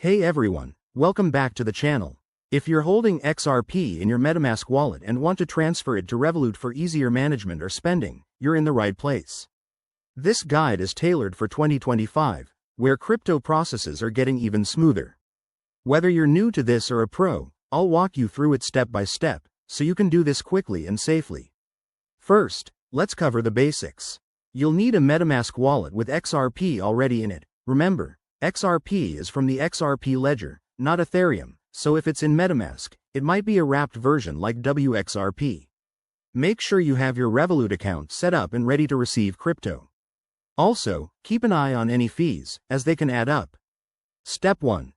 Hey everyone, welcome back to the channel. If you're holding XRP in your MetaMask wallet and want to transfer it to Revolut for easier management or spending, you're in the right place. This guide is tailored for 2025, where crypto processes are getting even smoother. Whether you're new to this or a pro, I'll walk you through it step by step, so you can do this quickly and safely. First, let's cover the basics. You'll need a MetaMask wallet with XRP already in it. Remember, XRP is from the XRP ledger, not Ethereum, so if it's in MetaMask, it might be a wrapped version like WXRP. Make sure you have your Revolut account set up and ready to receive crypto. Also, keep an eye on any fees, as they can add up. Step 1.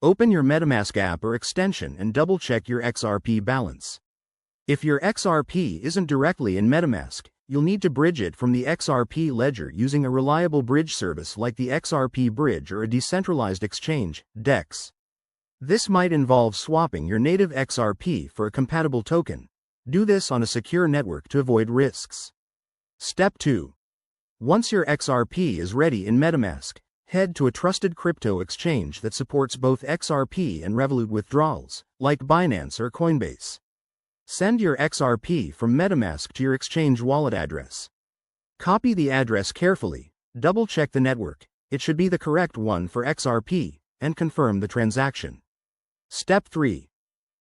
Open your MetaMask app or extension and double-check your XRP balance. If your XRP isn't directly in MetaMask, you'll need to bridge it from the XRP ledger using a reliable bridge service like the XRP Bridge or a decentralized exchange, DEX. This might involve swapping your native XRP for a compatible token. Do this on a secure network to avoid risks. Step 2. Once your XRP is ready in MetaMask, head to a trusted crypto exchange that supports both XRP and Revolut withdrawals, like Binance or Coinbase. Send your XRP from MetaMask to your exchange wallet address. Copy the address carefully, double-check the network, it should be the correct one for XRP, and confirm the transaction. Step 3.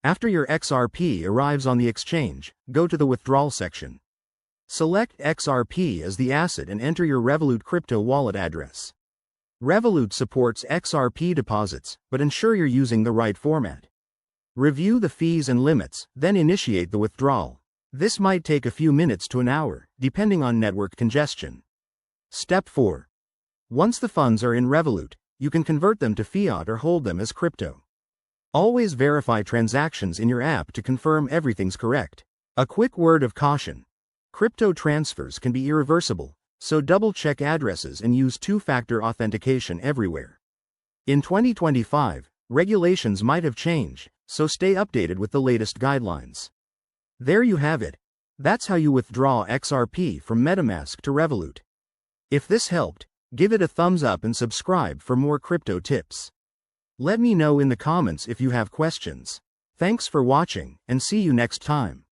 After your XRP arrives on the exchange, go to the withdrawal section. Select XRP as the asset and enter your Revolut crypto wallet address. Revolut supports XRP deposits, but ensure you're using the right format. Review the fees and limits, then initiate the withdrawal. This might take a few minutes to an hour, depending on network congestion. Step 4. Once the funds are in Revolut, you can convert them to fiat or hold them as crypto. Always verify transactions in your app to confirm everything's correct. A quick word of caution. Crypto transfers can be irreversible, so double-check addresses and use two-factor authentication everywhere. In 2025, regulations might have changed, so stay updated with the latest guidelines. There you have it. That's how you withdraw XRP from MetaMask to Revolut. If this helped, give it a thumbs up and subscribe for more crypto tips. Let me know in the comments if you have questions. Thanks for watching, and see you next time.